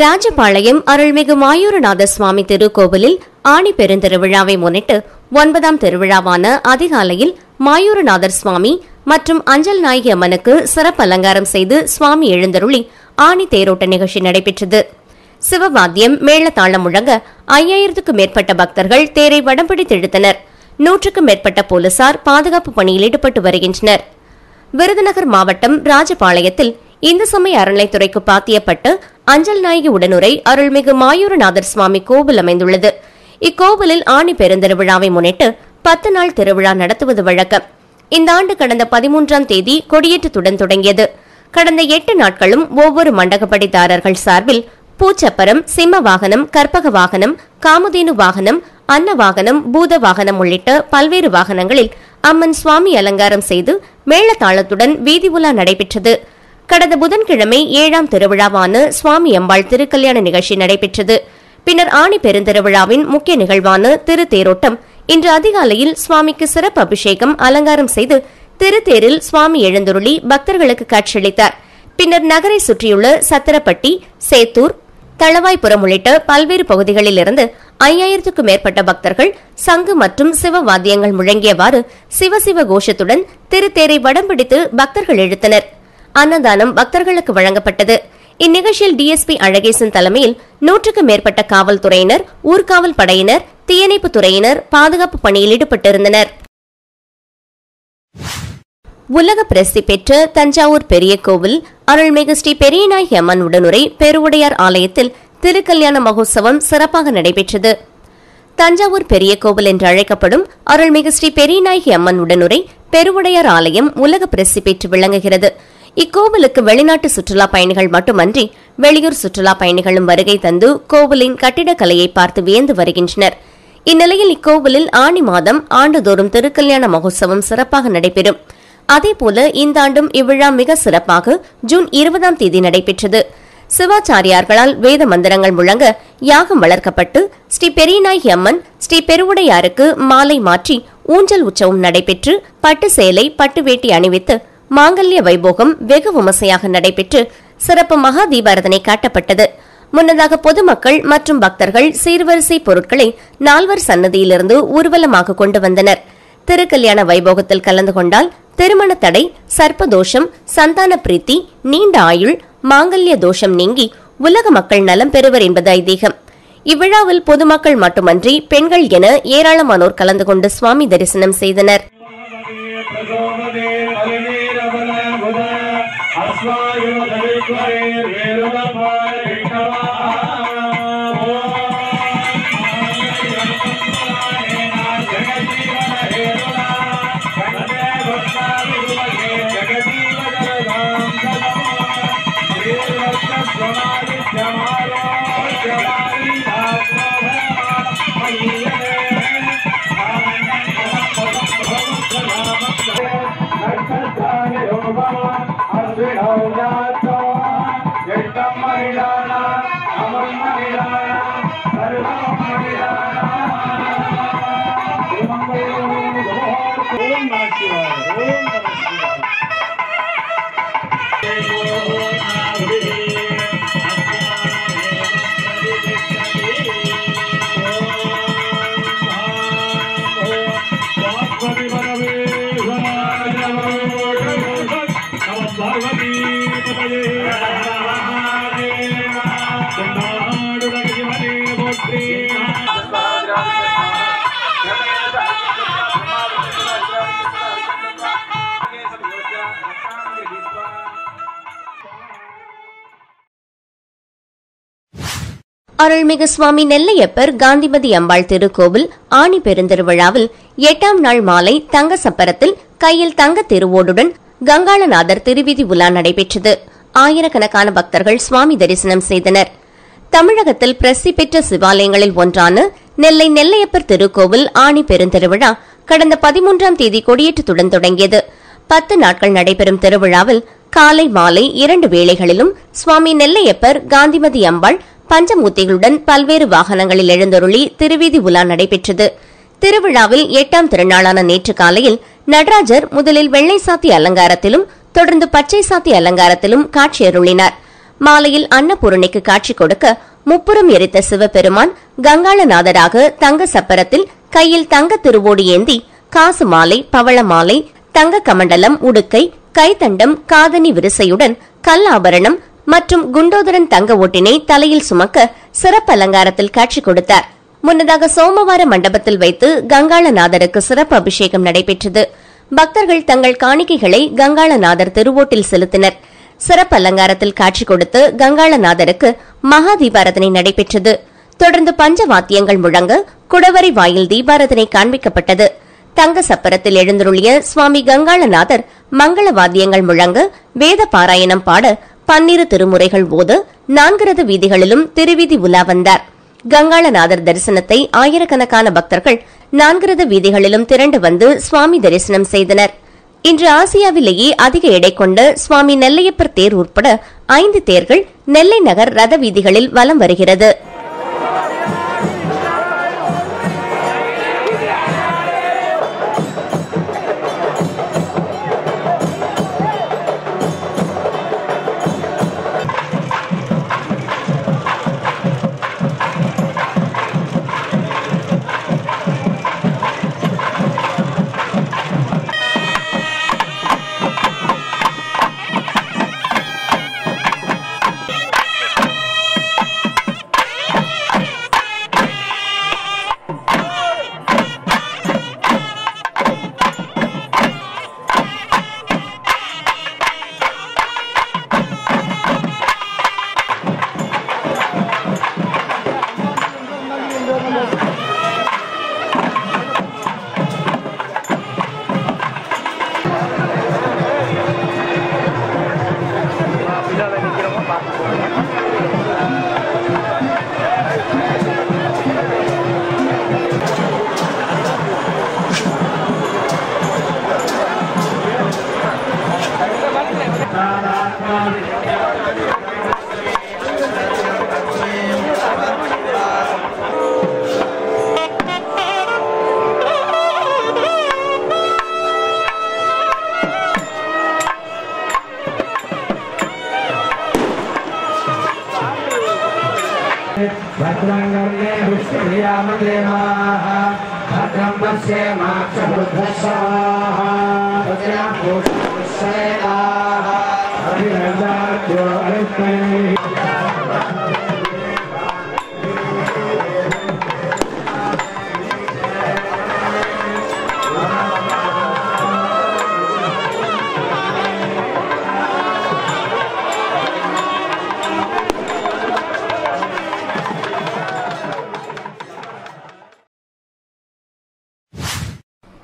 ராஜபாளையம் அருள்மிகு மாயூரநாத சுவாமி திருக்கோவிலில் ஆணி பெருந்திருவிழாவை முன்னிட்டு 9ஆம் திருவிழாவான அதிகாலையில் மாயூரநாதர் சுவாமி மற்றும் அஞ்சல் நாயகி அம்மனுக்கு சிறப்பு அலங்காரம் செய்து சுவாமி எழுந்தருளி ஆணி தேரோட்ட நிகழ்ச்சி நடைபெற்றது. சிவவாத்தியம் மேளதாளம் முழங்க 5000க்கும் மேற்பட்ட பக்தர்கள் தேரை வடம்பிடித்து இழுத்தனர். 100க்கும் மேற்பட்ட போலீசார் பாதுகாப்பு பணியில் ஈடுபட்டு வருகின்றனர். விருதுநகர் மாவட்டம் ராஜபாளையத்தில் இந்து சமய அறநிலைத்துறைக்கு பாத்தியப்பட்டு அஞ்சல் நாயகி உடனுரை அருள்மிகு மாயூரநாதர் சுவாமி கோவில் அமைந்துள்ளது. இக்கோவிலில் ஆணி பெருந்திருவிழாவை முன்னிட்டு 10 நாள் திருவிழா நடத்துவது வழக்கம். இந்த ஆண்டு கடந்த 13ஆம் தேதி கொடியேற்றத்துடன் தொடங்கியது. கடந்த 8 நாட்களும் ஒவ்வொரு மண்டகப்படிதாரர்கள் சார்பில் பூச்சப்பரம், சிம்ம வாகனம், கற்பக வாகனம், காமுதேனு வாகனம், அன்ன வாகனம், பூத வாகனம் உள்ளிட்ட பல்வேறு வாகனங்களில் அம்மன் சுவாமி அலங்காரம் செய்து மேளதாளத்துடன் வீதி உலா நடைபெற்றது. கடந்த புதன்கிழமை 7ஆம் திருவிழாவான சுவாமி அம்பாள் திருக்கல்யாண நிகழ்ச்சி நடைபெற்றது. பின்னர் ஆணி பெருந்திருவிழாவின் முக்கிய நிகழ்வான திருத்தேரோட்டம் இன்று அதிகாலையில் சுவாமிக்கு சிறப்பு அபிஷேகம் அலங்காரம் செய்து திருத்தேரில் சுவாமி எழுந்தருளி பக்தர்களுக்கு காட்சியளித்தார். பின்னர் நகரை சுற்றியுள்ள சத்திரப்பட்டி, சேத்தூர், தளவாய்புரம் உள்ளிட்ட பல்வேறு பகுதிகளில் இருந்து 5000க்கும் மேற்பட்ட பக்தர்கள் சங்கு மற்றும் சிவவாத்தியங்கள் முழங்கியவாறு சிவசிவ கோஷத்துடன் திருத்தேரை வடம்பிடித்து பக்தர்கள் இழுத்தனர். அன்னதானம் பக்தர்களுக்கு வழங்கப்பட்டது. இந்நிகழ்ச்சியில் டிஎஸ்பி அழகேசன் தலைமையில் 100க்கும் மேற்பட்ட காவல்துறையினர், ஊர்காவல் படையினர், தீயணைப்பு துறையினர் பாதுகாப்பு பணியில் ஈடுபட்டிருந்தனர். உலக பிரசித்தி பெற்ற தஞ்சாவூர் பெரிய கோவில் அருள்மிகு ஸ்ரீ பெரியநாயகி அம்மன் உடனுரை பெருவுடையார் ஆலயத்தில் திருக்கல்யாண மகோத்சவம் சிறப்பாக நடைபெற்றது. தஞ்சாவூர் பெரிய கோவில் என்று அழைக்கப்படும் அருள்மிகு ஸ்ரீ பெரியநாயகி அம்மன் உடனுரை பெருவுடையார் ஆலயம் உலக பிரசித்தி பெற்று விளங்குகிறது. இக்கோவிலுக்கு வெளிநாட்டு சுற்றுலா பயணிகள் மட்டுமன்றி வெளியூர் சுற்றுலா பயணிகளும் வருகை தந்து கோவிலின் கட்டிடக்கலையை பார்த்து வியந்து வருகின்றனர். இந்நிலையில் இக்கோவிலில் ஆணி மாதம் ஆண்டுதோறும் திருக்கல்யாண மகோத்சவம் சிறப்பாக நடைபெறும். அதேபோல இந்த ஆண்டும் இவ்விழா மிக சிறப்பாக ஜூன் 20ஆம் தேதி நடைபெற்றது. சிவாச்சாரியார்களால் வேத மந்திரங்கள் முழங்க யாகம் வளர்க்கப்பட்டு ஸ்ரீ பெரியநாயகி அம்மன் ஸ்ரீ பெருவுடையாருக்கு மாலை மாற்றி ஊஞ்சல் உற்சவம் நடைபெற்று பட்டு சேலை, பட்டு வேட்டி அணிவித்து மாங்கல்ய வைபோகம் வெகு விமர்சையாக நடைபெற்று சிறப்பு மகா தீபாரதனை காட்டப்பட்டது. முன்னதாக பொதுமக்கள் மற்றும் பக்தர்கள் சீர்வரிசை பொருட்களை நால்வர் சன்னதியிலிருந்து ஊர்வலமாக கொண்டு வந்தனர். திருக்கல்யாண வைபோகத்தில் கலந்து கொண்டால் திருமண தடை, சர்ப்பதோஷம், சந்தான பிரீத்தி, நீண்ட ஆயுள், மாங்கல்ய தோஷம் நீங்கி உலக மக்கள் நலம் பெறுவர் என்பது ஐதீகம். இவ்விழாவில் பொதுமக்கள் மட்டுமன்றி பெண்கள் என ஏராளமானோர் கலந்து கொண்டு சுவாமி தரிசனம் செய்தனர். அருள்மிகு சுவாமி நெல்லையப்பர் காந்திமதி அம்பாள் திருக்கோவில் ஆணி பெருந்திருவிழாவில் 8ஆம் நாள் மாலை தங்க சப்பரத்தில் கையில் தங்க திருவோடுடன் கங்காளநாதர் திருவீதி உலா நடைபெற்றது. ஆயிரக்கணக்கான பக்தர்கள் சுவாமி தரிசனம் செய்தனர். தமிழகத்தில் பிரசித்தி பெற்ற சிவாலயங்களில் ஒன்றான நெல்லை நெல்லையப்பர் திருக்கோவில் ஆணி பெருந்திருவிழா கடந்த 13ஆம் தேதி கொடியேற்றத்துடன் தொடங்கியது. 10 நாட்கள் நடைபெறும் திருவிழாவில் காலை மாலை 2 வேளைகளிலும் சுவாமி நெல்லையப்பர் காந்திமதி அம்பாள் பஞ்சமூர்த்திகளுடன் பல்வேறு வாகனங்களில் எழுந்தருளி திருவீதி உலா நடைபெற்றது. திருவிழாவில் 8ஆம் திருநாளான நேற்று காலையில் நடராஜர் முதலில் வெள்ளை சாத்தி அலங்காரத்திலும் தொடர்ந்து பச்சை சாத்தி அலங்காரத்திலும் காட்சியருளினார். மாலையில் அன்னபூரணிக்கு காட்சி கொடுக்க முப்புறம் எரித்த சிவபெருமான் கங்காளநாதராக தங்க சப்பரத்தில் கையில் தங்க திருவோடு ஏந்தி காசு மாலை, பவள மாலை, தங்க கமண்டலம், உடுக்கை, கைத்தண்டம், காதணி விரிசையுடன் கல்லாபரணம் மற்றும் குண்டோதரன் தங்க ஓட்டினை தலையில் சுமக்க சிறப்பு அலங்காரத்தில் காட்சி கொடுத்தார். முன்னதாக சோமவார மண்டபத்தில் வைத்து கங்காளநாதருக்கு சிறப்பு அபிஷேகம் நடைபெற்றது. பக்தர்கள் தங்கள் காணிக்கைகளை கங்காளநாதர் திருவோட்டில் செலுத்தினர். சிறப்பு அலங்காரத்தில் காட்சி கொடுத்து கங்காளநாதருக்கு மகா தீபாரதனை நடைபெற்றது. தொடர்ந்து பஞ்சவாத்தியங்கள் முழங்க குடவரை வாயில் தீபாரதனை காண்பிக்கப்பட்டது. தங்க சப்பரத்தில் எழுந்தருளிய சுவாமி கங்காளநாதர் மங்கள வாத்தியங்கள் முழங்க வேத பாராயணம் பாட 12 திருமுறைகள் ஓத 4 ரத வீதிகளிலும் திருவீதி உலா வந்தார். கங்காளநாதர் தரிசனத்தை ஆயிரக்கணக்கான பக்தர்கள் 4 ரத வீதிகளிலும் திரண்டு வந்து சுவாமி தரிசனம் செய்தனர். இன்று ஆசியாவிலேயே அதிக எடை கொண்ட சுவாமி நெல்லையப்பர் தேர் உட்பட 5 தேர்கள் நெல்லை நகர் ரத வீதிகளில் வலம் வருகிறது.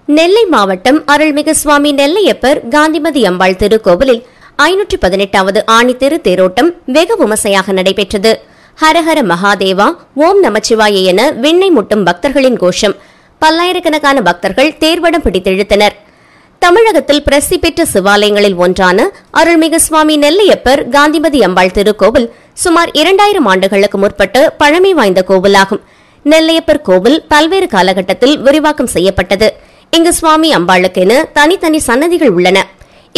நெல்லை மாவட்டம் அருள்மிகு சுவாமி நெல்லையப்பர் காந்திமதி அம்பாள் திருக்கோவிலில் 518வது ஆணி திரு தேரோட்டம் வெகு விமர்சையாக நடைபெற்றது. ஹரஹர மகாதேவா, ஓம் நமச்சிவாய என விண்ணை முட்டும் பக்தர்களின் கோஷம். பல்லாயிரக்கணக்கான பக்தர்கள் தேர்வடம் பிடித்தெழுத்தனர். தமிழகத்தில் பிரசித்தி பெற்ற சிவாலயங்களில் ஒன்றான அருள்மிகு சுவாமி நெல்லையப்பர் காந்திமதி அம்பாள் திருக்கோவில் சுமார் 2000 ஆண்டுகளுக்கு முற்பட்ட பழமை வாய்ந்த கோவிலாகும். நெல்லையப்பர் கோவில் பல்வேறு காலகட்டத்தில் விரிவாக்கம் செய்யப்பட்டது. இங்கு சுவாமி அம்பாளுக்கென தனித்தனி சன்னதிகள் உள்ளன.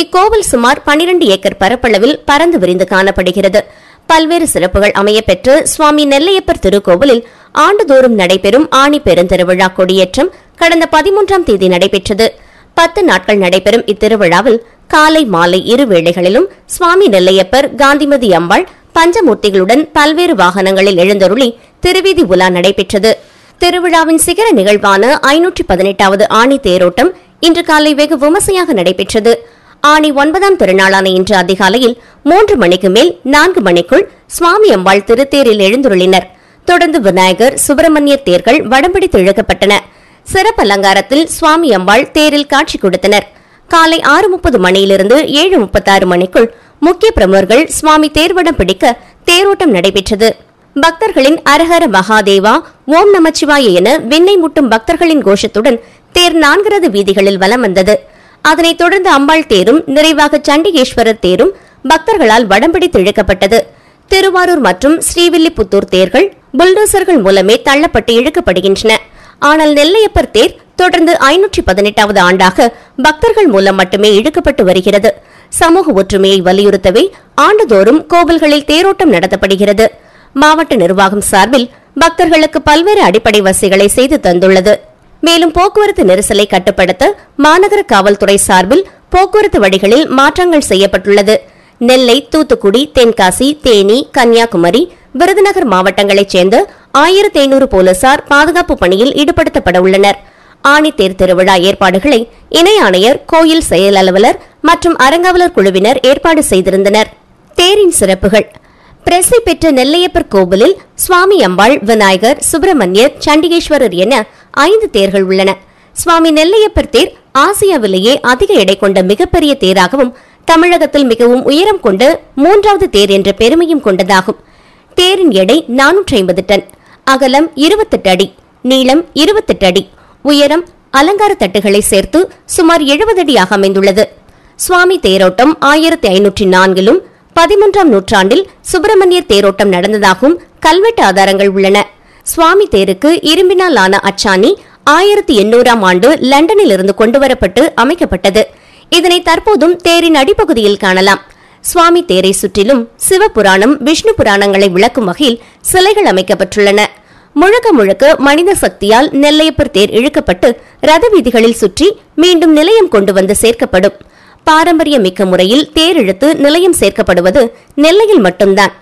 இக்கோவில் சுமார் 12 ஏக்கர் பரப்பளவில் பரந்து விரிந்து காணப்படுகிறது. பல்வேறு சிறப்புகள் அமையப்பெற்ற சுவாமி நெல்லையப்பர் திருக்கோவிலில் ஆண்டுதோறும் நடைபெறும் ஆணி பெருந்திருவிழா கொடியேற்றம் கடந்த 13ஆம் தேதி நடைபெற்றது. 10 நாட்கள் நடைபெறும் இத்திருவிழாவில் காலை மாலை இரு வேளைகளிலும் சுவாமி நெல்லையப்பர் காந்திமதி அம்பாள் பஞ்சமூர்த்திகளுடன் பல்வேறு வாகனங்களில் எழுந்தருளி திருவீதி உலா நடைபெற்றது. திருவிழாவின் சிகர நிகழ்வான 518வது ஆணி தேரோட்டம் இன்று காலை வெகு விமர்சையாக நடைபெற்றது. ஆணி 9ஆம் திருநாளான இன்று அதிகாலையில் 3 மணிக்கு மேல் 4 மணிக்குள் சுவாமி அம்பாள் திருத்தேரில் எழுந்துருளினர். தொடர்ந்து விநாயகர், சுப்பிரமணியர் தேர்கள் வடம்பிடித்து இழுக்கப்பட்டன. சிறப்பு அலங்காரத்தில் சுவாமி அம்பாள் தேரில் காட்சி கொடுத்தனர். காலை 6:30 மணியிலிருந்து 7:36 மணிக்குள் முக்கிய பிரமுகர்கள் சுவாமி தேர்வடம் பிடிக்க தேரோட்டம் நடைபெற்றது. பக்தர்களின் அரஹர மகாதேவா, ஓம் நமச்சிவாய என விண்ணை முட்டும் பக்தர்களின் கோஷத்துடன் தேர் 4 ரத வீதிகளில் வலம் வந்தது. அதனைத் தொடர்ந்து அம்பாள் தேரும் நிறைவாக சண்டிகேஸ்வரர் தேரும் பக்தர்களால் வடம்பிடித்து இழுக்கப்பட்டது. திருவாரூர் மற்றும் ஸ்ரீவில்லிபுத்தூர் தேர்கள் புல்டோசர்கள் மூலமே தள்ளப்பட்டு இழுக்கப்படுகின்றன. ஆனால் நெல்லையப்பர் தேர் தொடர்ந்து 518வது ஆண்டாக பக்தர்கள் மூலம் மட்டுமே இழுக்கப்பட்டு வருகிறது. சமூக ஒற்றுமையை வலியுறுத்தவே ஆண்டுதோறும் கோவில்களில் தேரோட்டம் நடத்தப்படுகிறது. மாவட்ட நிர்வாகம் சார்பில் பக்தர்களுக்கு பல்வேறு அடிப்படை வசதிகளை செய்து தந்துள்ளது. மேலும் போக்குவரத்து நெரிசலை கட்டுப்படுத்த மாநகர காவல்துறை சார்பில் போக்குவரத்து வழிகளில் மாற்றங்கள் செய்யப்பட்டுள்ளது. நெல்லை, தூத்துக்குடி, தென்காசி, தேனி, கன்னியாகுமரி, விருதுநகர் மாவட்டங்களைச் சேர்ந்த 1500 போலீசார் பாதுகாப்பு பணியில் ஈடுபடுத்தப்பட உள்ளனர். ஆணித்தேர் திருவிழா ஏற்பாடுகளை இணை ஆணையர், கோயில் செயல் அலுவலர் மற்றும் அறங்காவலர் குழுவினர் ஏற்பாடு செய்திருந்தனர். தேரின் சிறப்புகள். பிரசித்தி பெற்ற நெல்லையப்பர் கோவிலில் சுவாமி அம்பாள், விநாயகர், சுப்பிரமணியர், சண்டிகேஸ்வரர் என 5 தேர்கள் உள்ளன. சுவாமி நெல்லையப்பர் தேர் ஆசியாவிலேயே அதிக எடை கொண்ட மிகப்பெரிய தேராகவும் தமிழகத்தில் மிகவும் உயரம் கொண்ட 3வது தேர் என்ற பெருமையும் கொண்டதாகும். தேரின் எடை 450 டன், அகலம் 28 அடி, நீளம் 28 அடி, உயரம் அலங்கார தட்டுகளை சேர்த்து சுமார் 70 அடியாக அமைந்துள்ளது. சுவாமி தேரோட்டம் 1504லும் 13ஆம் நூற்றாண்டில் சுப்பிரமணியர் தேரோட்டம் நடந்ததாகவும் கல்வெட்டு ஆதாரங்கள் உள்ளன. சுவாமி தேருக்கு இரும்பினால் ஆன அச்சாணி 1800ஆம் ஆண்டு லண்டனில் இருந்து கொண்டுவரப்பட்டு அமைக்கப்பட்டது. இதனை தற்போதும் தேரின் அடிப்பகுதியில் காணலாம். சுவாமி தேரை சுற்றிலும் சிவபுராணம், விஷ்ணு புராணங்களை விளக்கும் வகையில் சிலைகள் அமைக்கப்பட்டுள்ளன. முழுக்க முழுக்க மனித சக்தியால் நெல்லையப்பர் தேர் இழுக்கப்பட்டு ரத வீதிகளில் சுற்றி மீண்டும் நிலையம் கொண்டு வந்து சேர்க்கப்படும். பாரம்பரியமிக்க முறையில் தேர் இழுத்து நிலையம் சேர்க்கப்படுவது நெல்லையில் மட்டும்தான்.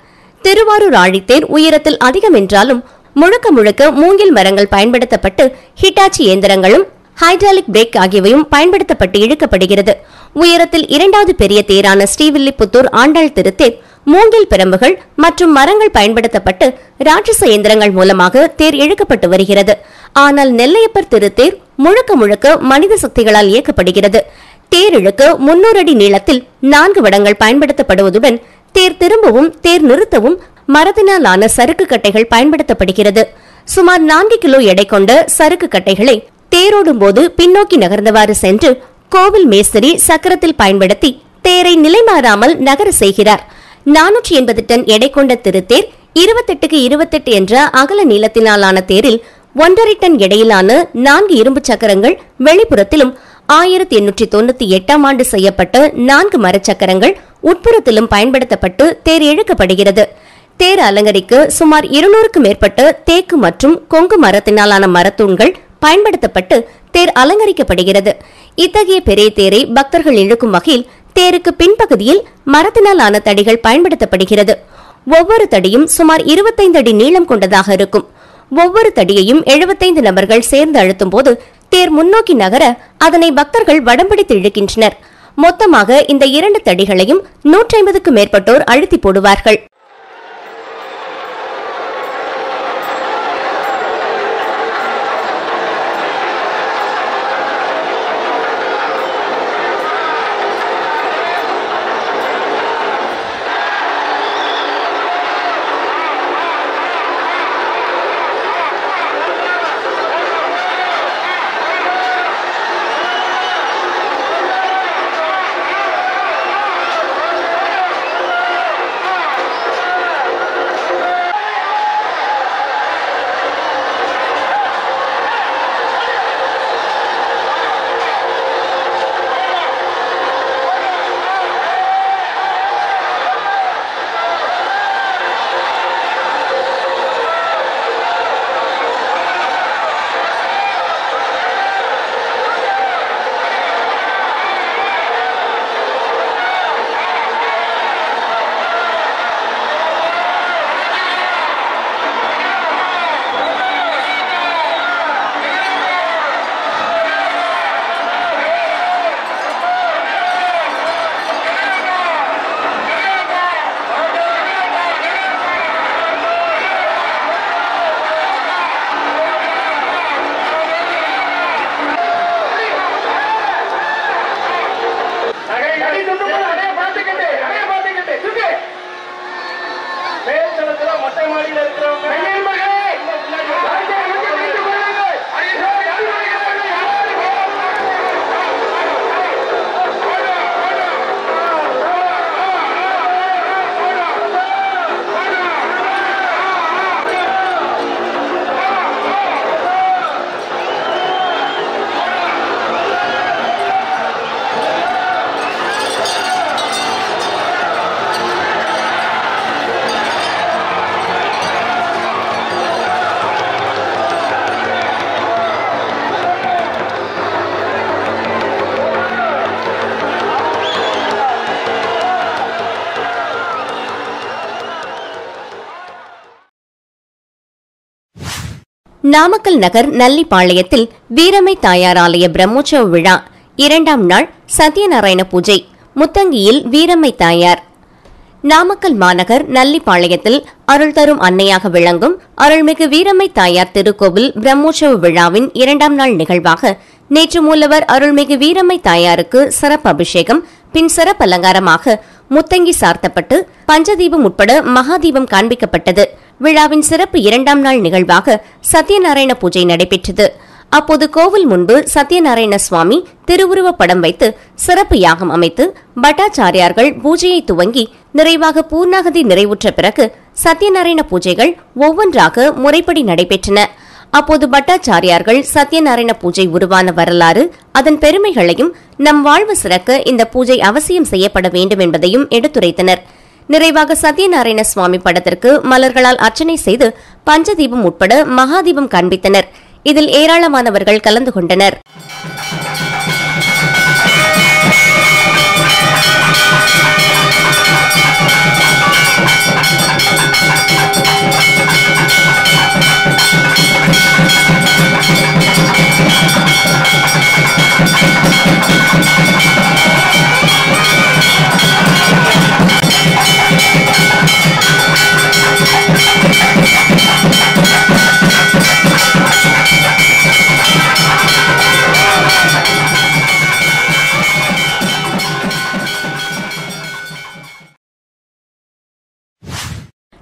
திருவாரூர் ஆழித்தேர் உயரத்தில் அதிகம் என்றாலும் முழுக்க முழுக்க மூங்கில் மரங்கள் பயன்படுத்தப்பட்டு ஹிட்டாச்சி இயந்திரங்களும் ஹைட்ராலிக் பிரேக் ஆகியவையும் பயன்படுத்தப்பட்டு இழுக்கப்படுகிறது. உயரத்தில் 2வது பெரிய தேரான ஸ்ரீவில்லிபுத்தூர் ஆண்டாள் திருத்தேர் மூங்கில் பிரம்புகள் மற்றும் மரங்கள் பயன்படுத்தப்பட்டு ராட்சச இயந்திரங்கள் மூலமாக தேர் இழுக்கப்பட்டு வருகிறது. ஆனால் நெல்லையப்பர் திருத்தேர் முழுக்க முழுக்க மனித சக்திகளால் இயக்கப்படுகிறது. தேர் இழுக்க 300 அடி நீளத்தில் 4 வடங்கள் பயன்படுத்தப்படுவதுடன் தேர் திரும்பவும் தேர் நிறுத்தவும் மரத்தினால் ஆன சறுக்கு கட்டைகள் பயன்படுத்தப்படுகிறது. சுமார் 4 கிலோ எடை கொண்ட சறுக்கு கட்டைகளை தேரோடும் போது பின்னோக்கி நகர்ந்தவாறு சென்று கோவில் மேஸ்திரி சக்கரத்தில் பயன்படுத்தி தேரை நிலைமாறாமல் நகர செய்கிறார். 480 டன் எடை கொண்ட திருத்தேர் 28க்கு 28 என்ற அகல நீளத்தினாலான தேரில் 1.5 டன் எடையிலான 4 இரும்பு சக்கரங்கள் வெளிப்புறத்திலும் 1898ஆம் ஆண்டு செய்யப்பட்ட 4 மரச்சக்கரங்கள் உட்புறத்திலும் பயன்படுத்தப்பட்டு தேர் இழுக்கப்படுகிறது. தேர் அலங்கரிக்க சுமார் 200க்கும் மேற்பட்ட தேக்கு மற்றும் கொங்கு மரத்தினாலான மரத்தூண்கள் பயன்படுத்தப்பட்டு தேர் அலங்கரிக்கப்படுகிறது. இத்தகைய பெரிய தேரை பக்தர்கள் இழுக்கும் வகையில் தேருக்கு பின்பகுதியில் மரத்தினால் ஆன தடிகள் பயன்படுத்தப்படுகிறது. ஒவ்வொரு தடியும் சுமார் 25 அடி நீளம் கொண்டதாக இருக்கும். ஒவ்வொரு தடியையும் 75 நபர்கள் சேர்ந்து அழுத்தும் போது தேர் முன்னோக்கி நகர அதனை பக்தர்கள் வடம்பிடித்து இழுக்கின்றனர். மொத்தமாக இந்த 2 தடிகளையும் 150க்கும் மேற்பட்டோர் அழுத்தி போடுவார்கள். நாமக்கல் நகர் நல்லிப்பாளையத்தில் வீரமை தாயார் ஆலய பிரம்மோற்சவ விழா 2ஆம் நாள் சத்யநாராயண பூஜை. முத்தங்கியில் வீரமை தாயார். நாமக்கல் மாநகர் நல்லிப்பாளையத்தில் அருள் தரும் அன்னையாக விளங்கும் அருள்மிகு வீரமை தாயார் திருக்கோவில் பிரம்மோற்சவ விழாவின் 2ஆம் நாள் நிகழ்வாக நேற்று மூலவர் அருள்மிகு வீரமை தாயாருக்கு சிறப்பு அபிஷேகம், பின் சிறப்பு அலங்காரமாக முத்தங்கி சார்த்தப்பட்டு பஞ்சதீபம் உட்பட மகாதீபம் காண்பிக்கப்பட்டது. விழாவின் சிறப்பு 2ஆம் நாள் நிகழ்வாக சத்யநாராயண பூஜை நடைபெற்றது. அப்போது கோவில் முன்பு சத்யநாராயண சுவாமி திருவுருவ படம் வைத்து சிறப்பு யாகம் அமைத்து பட்டாச்சாரியார்கள் பூஜையை துவங்கி நிறைவாக பூர்ணாகதி நிறைவுற்ற பிறகு சத்யநாராயண பூஜைகள் ஒவ்வொன்றாக முறைப்படி நடைபெற்றன. அப்போது பட்டாச்சாரியார்கள் சத்யநாராயண பூஜை உருவான வரலாறு, அதன் பெருமைகளையும் நம் வாழ்வு சிறக்க இந்த பூஜை அவசியம் செய்யப்பட வேண்டும் என்பதையும் எடுத்துரைத்தனர். நிறைவாக சத்யநாராயண சுவாமி படத்திற்கு மலர்களால் அர்ச்சனை செய்து பஞ்சதீபம் உட்பட மகாதீபம் காண்பித்தனர். இதில் ஏராளமானவர்கள் கலந்து கொண்டனர்.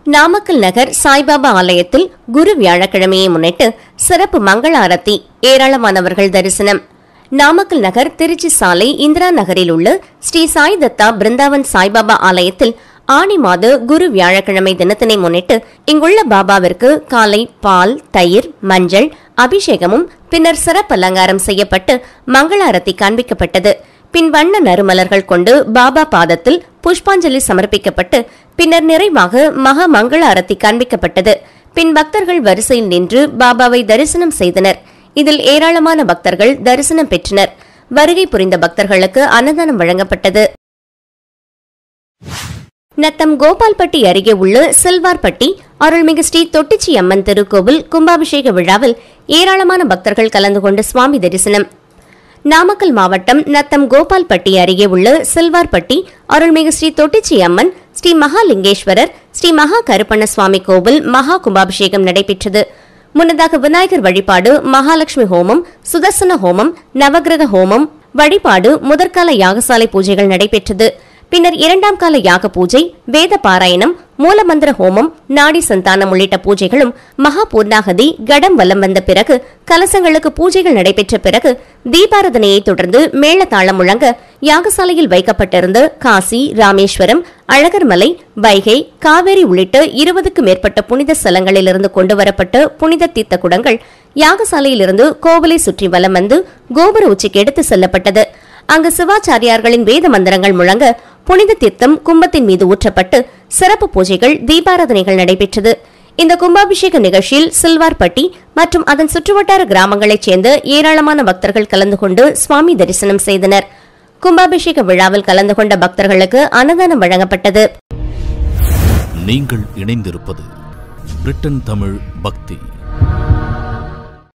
நாமக்கல் நகர் சாய்பாபா ஆலயத்தில் குரு வியாழக்கிழமையை முன்னிட்டு சிறப்பு மங்கள ஆரத்தி, ஏராளமானவர்கள் தரிசனம். நாமக்கல் நகர் திருச்சி சாலை இந்திரா நகரில் உள்ள ஸ்ரீ சாய் தத்தா பிருந்தாவன் சாய்பாபா ஆலயத்தில் ஆனி மாத குரு வியாழக்கிழமை தினத்தினை முன்னிட்டு இங்குள்ள பாபாவிற்கு காலை பால், தயிர், மஞ்சள் அபிஷேகமும் பின்னர் சிறப்பு அலங்காரம் செய்யப்பட்டு மங்கள ஆரத்தி காண்பிக்கப்பட்டது. பின் வண்ண நறுமலர்கள் கொண்டு பாபா பாதத்தில் புஷ்பாஞ்சலி சமர்ப்பிக்கப்பட்டு பின்னர் நிறைவாக மகா மங்கள ஆரத்தி காண்பிக்கப்பட்டது. பின் பக்தர்கள் வரிசையில் நின்று பாபாவை தரிசனம் செய்தனர். இதில் ஏராளமான பக்தர்கள் தரிசனம் பெற்றனர். வருகை புரிந்த பக்தர்களுக்கு அன்னதானம் வழங்கப்பட்டது. நத்தம் கோபால்பட்டி அருகே உள்ள சில்வார்பட்டி அருள்மிகு ஸ்ரீ தொட்டிச்சி அம்மன் திருக்கோவில் கும்பாபிஷேக விழாவில் ஏராளமான பக்தர்கள் கலந்து கொண்டு சுவாமி தரிசனம். நாமக்கல் மாவட்டம் நத்தம் கோபால்பட்டி அருகே உள்ள சில்வார்பட்டி அருள்மிகு ஸ்ரீ தொட்டிச்சி அம்மன், ஸ்ரீ மகாலிங்கேஸ்வரர், ஸ்ரீ மகா கருப்பண்ண சுவாமி கோவில் மகா கும்பாபிஷேகம் நடைபெற்றது. முன்னதாக விநாயகர் வழிபாடு, மகாலட்சுமி ஹோமம், சுதர்சன ஹோமம், நவகிரக ஹோமம் வழிபாடு, முதற்கால யாகசாலை பூஜைகள் நடைபெற்றது. பின்னர் 2ஆம் கால யாக பூஜை, வேத பாராயணம், மூலமந்திர ஹோமம், நாடி சந்தானம் உள்ளிட்ட பூஜைகளும் மகா பூர்ணாகதி கடம் வலம் வந்த பிறகு கலசங்களுக்கு பூஜைகள் நடைபெற்ற பிறகு தீபாராதனையை தொடர்ந்து மேளதாளம் முழங்க யாகசாலையில் வைக்கப்பட்டிருந்த காசி, ராமேஸ்வரம், அழகர்மலை, வைகை, காவேரி உள்ளிட்ட 20க்கும் மேற்பட்ட புனித ஸ்தலங்களிலிருந்து கொண்டுவரப்பட்ட புனித தீர்த்த குடங்கள் யாகசாலையிலிருந்து கோவிலை சுற்றி வலம் வந்து கோபுர உச்சிக்கு எடுத்து செல்லப்பட்டது. அங்கு சிவாச்சாரியார்களின் வேத மந்திரங்கள் முழங்க புனித தீர்த்தம் கும்பத்தின் மீது ஊற்றப்பட்டு சிறப்பு பூஜைகள், தீபாராதனைகள் நடைபெற்றது. இந்த கும்பாபிஷேக நிகழ்ச்சியில் சில்வார்பட்டி மற்றும் அதன் சுற்றுவட்டார கிராமங்களைச் சேர்ந்த ஏராளமான பக்தர்கள் கலந்து கொண்டு சுவாமி தரிசனம் செய்தனர். கும்பாபிஷேக விழாவில் கலந்து கொண்ட பக்தர்களுக்கு அன்னதானம் வழங்கப்பட்டது. நீங்கள் இணைந்திருப்பது பிரிட்டன் தமிழ் பக்தி.